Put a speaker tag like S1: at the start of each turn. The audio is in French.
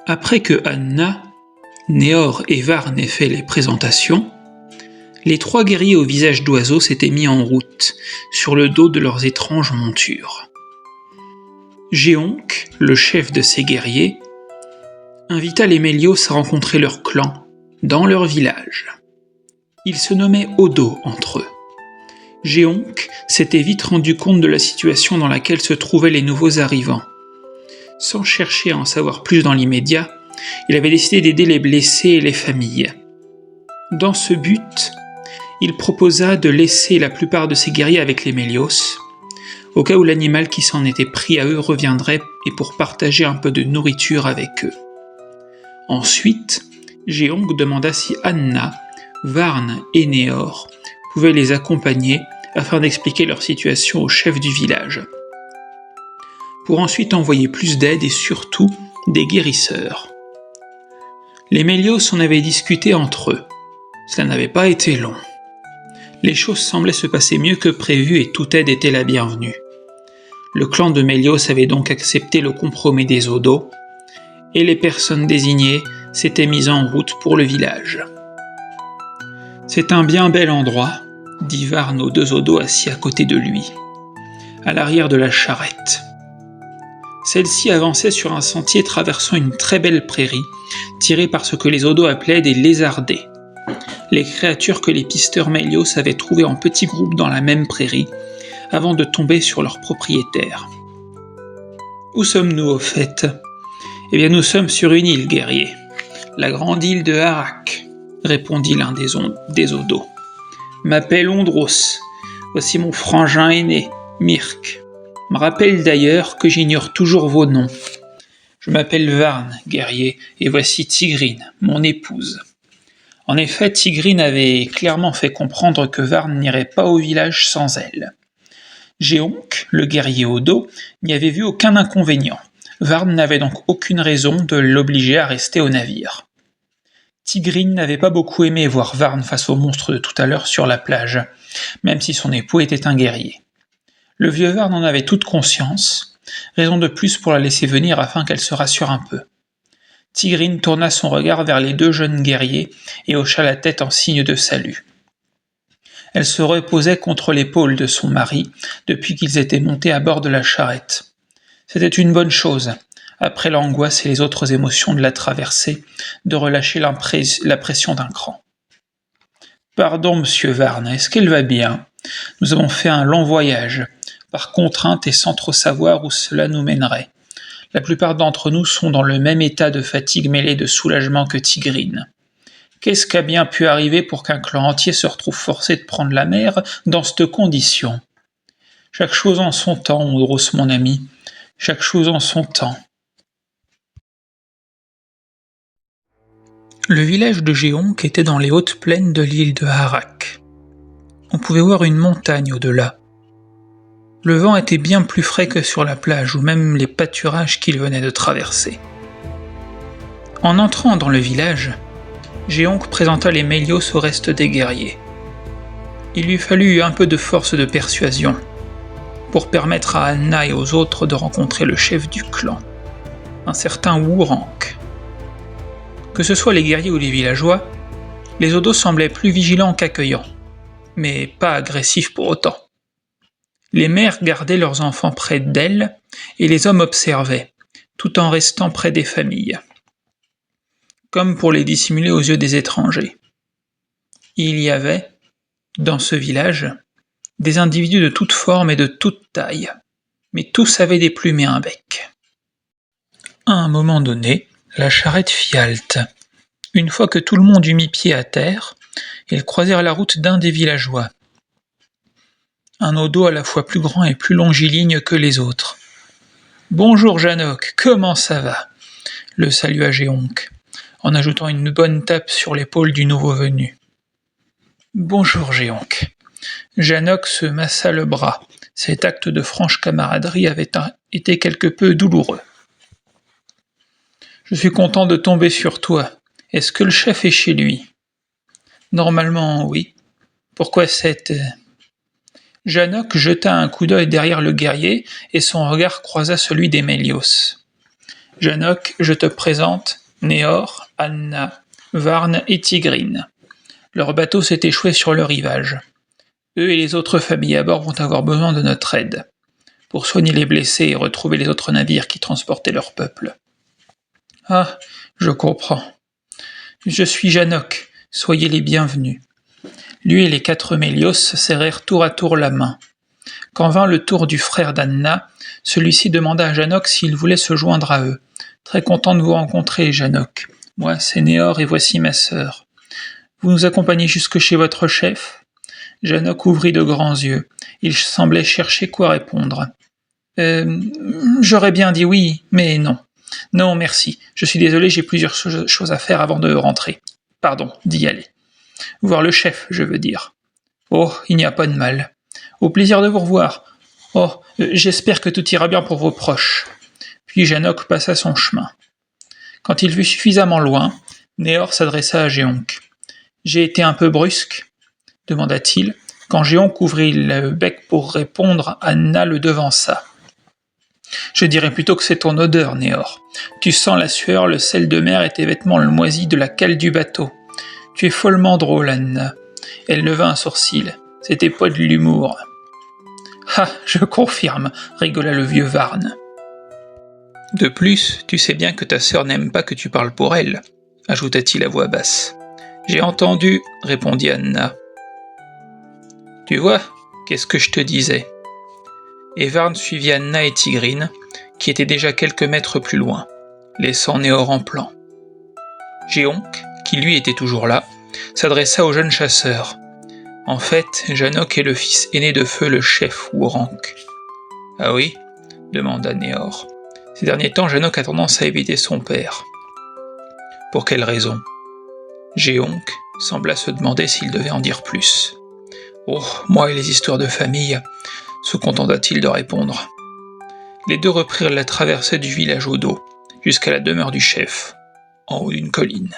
S1: Après que Anna, Néor et Varn aient fait les présentations, les 3 guerriers au visage d'oiseau s'étaient mis en route, sur le dos de leurs étranges montures. Géonc, le chef de ces guerriers, invita les Mélios à rencontrer leur clan, dans leur village. Ils se nommaient Odo entre eux. Géonc s'était vite rendu compte de la situation dans laquelle se trouvaient les nouveaux arrivants. Sans chercher à en savoir plus dans l'immédiat, il avait décidé d'aider les blessés et les familles. Dans ce but, il proposa de laisser la plupart de ses guerriers avec les Mélios, au cas où l'animal qui s'en était pris à eux reviendrait et pour partager un peu de nourriture avec eux. Ensuite, Géonc demanda si Anna, Varn et Néor pouvaient les accompagner afin d'expliquer leur situation au chef du village, pour ensuite envoyer plus d'aide et surtout des guérisseurs. Les Mélios en avaient discuté entre eux. Cela n'avait pas été long. Les choses semblaient se passer mieux que prévu et toute aide était la bienvenue. Le clan de Mélios avait donc accepté le compromis des Odo, et les personnes désignées s'étaient mises en route pour le village. « C'est un bien bel endroit », dit Varn aux 2 Odo assis à côté de lui, à l'arrière de la charrette. Celle-ci avançait sur un sentier traversant une très belle prairie, tirée par ce que les Odo appelaient des lézardés, les créatures que les pisteurs Mélios avaient trouvées en petits groupes dans la même prairie, avant de tomber sur leurs propriétaires. « Où sommes-nous au fait ? » « Eh bien nous sommes sur une île, guerrier, la grande île de Harak, » répondit l'un des Odo. « M'appelle Ondros, voici mon frangin aîné, Myrk. Me rappelle d'ailleurs que j'ignore toujours vos noms. Je m'appelle Varn, guerrier, et voici Tigrine, mon épouse. » En effet, Tigrine avait clairement fait comprendre que Varn n'irait pas au village sans elle. Géonc, le guerrier Odo, n'y avait vu aucun inconvénient. Varn n'avait donc aucune raison de l'obliger à rester au navire. Tigrine n'avait pas beaucoup aimé voir Varn face au monstre de tout à l'heure sur la plage, même si son époux était un guerrier. Le vieux Varn en avait toute conscience, raison de plus pour la laisser venir afin qu'elle se rassure un peu. Tigrine tourna son regard vers les 2 jeunes guerriers et hocha la tête en signe de salut. Elle se reposait contre l'épaule de son mari depuis qu'ils étaient montés à bord de la charrette. C'était une bonne chose, après l'angoisse et les autres émotions de la traversée, de relâcher la pression d'un cran. « Pardon, monsieur Varn, est-ce qu'elle va bien ? Nous avons fait un long voyage, par contrainte et sans trop savoir où cela nous mènerait. La plupart d'entre nous sont dans le même état de fatigue mêlé de soulagement que Tigrine. Qu'est-ce qu'a bien pu arriver pour qu'un clan entier se retrouve forcé de prendre la mer dans cette condition ? Chaque chose en son temps, Ondros mon ami. Chaque chose en son temps. » Le village de Géonc était dans les hautes plaines de l'île de Harak. On pouvait voir une montagne au-delà. Le vent était bien plus frais que sur la plage ou même les pâturages qu'il venait de traverser. En entrant dans le village, Géonc présenta les Mélios au reste des guerriers. Il lui fallut un peu de force de persuasion pour permettre à Anna et aux autres de rencontrer le chef du clan, un certain Wurank. Que ce soit les guerriers ou les villageois, les Odo semblaient plus vigilants qu'accueillants, mais pas agressifs pour autant. Les mères gardaient leurs enfants près d'elles et les hommes observaient, tout en restant près des familles, comme pour les dissimuler aux yeux des étrangers. Il y avait, dans ce village, des individus de toute forme et de toute taille, mais tous avaient des plumes et un bec. À un moment donné, la charrette fit halte. Une fois que tout le monde eut mis pied à terre, ils croisèrent la route d'un des villageois. Un Odo à la fois plus grand et plus longiligne que les autres. « Bonjour Janoc, comment ça va ?» le salua Géonc, en ajoutant une bonne tape sur l'épaule du nouveau venu. « Bonjour Géonc. » Janoc se massa le bras. Cet acte de franche camaraderie avait été quelque peu douloureux. « Je suis content de tomber sur toi. Est-ce que le chef est chez lui ? » ?»« Normalement, oui. Pourquoi cette... » Janoc jeta un coup d'œil derrière le guerrier et son regard croisa celui des Mélios. Janoc, je te présente Néor, Anna, Varne et Tigrine. Leur bateau s'est échoué sur le rivage. Eux et les autres familles à bord vont avoir besoin de notre aide pour soigner les blessés et retrouver les autres navires qui transportaient leur peuple. Ah, je comprends. Je suis Janoc, soyez les bienvenus. Lui et les 4 Mélios se serrèrent tour à tour la main. Quand vint le tour du frère d'Anna, celui-ci demanda à Janoc s'il voulait se joindre à eux. Très content de vous rencontrer, Janoc. Moi, c'est Néor et voici ma sœur. Vous nous accompagnez jusque chez votre chef ? Janoc ouvrit de grands yeux. Il semblait chercher quoi répondre. J'aurais bien dit oui, mais non. Non, merci. Je suis désolé, j'ai plusieurs choses à faire avant de rentrer. Pardon, d'y aller. Voir le chef, je veux dire. Oh, il n'y a pas de mal. Au plaisir de vous revoir. Oh, j'espère que tout ira bien pour vos proches. Puis Janoc passa son chemin. Quand il fut suffisamment loin, Néor s'adressa à Géonc. J'ai été un peu brusque, demanda-t-il, quand Géonc ouvrit le bec pour répondre, Anna le devança. Je dirais plutôt que c'est ton odeur, Néor. Tu sens la sueur, le sel de mer et tes vêtements le moisi de la cale du bateau. Tu es follement drôle, Anna. Elle leva un sourcil. C'était pas de l'humour. Ah, je confirme, rigola le vieux Varne. De plus, tu sais bien que ta sœur n'aime pas que tu parles pour elle, ajouta-t-il à voix basse. J'ai entendu, répondit Anna. Tu vois, qu'est-ce que je te disais ? Et Varne suivit Anna et Tigrine, qui étaient déjà quelques mètres plus loin, laissant Néor en plan. Géonc, qui lui était toujours là, s'adressa au jeune chasseur. En fait, Janoc est le fils aîné de feu le chef Wouranc. Ah oui ? demanda Néor. Ces derniers temps, Janoc a tendance à éviter son père. Pour quelle raison ? Géonc sembla se demander s'il devait en dire plus. Oh, moi et les histoires de famille, se contenta-t-il de répondre. Les deux reprirent la traversée du village au dos, jusqu'à la demeure du chef, en haut d'une colline.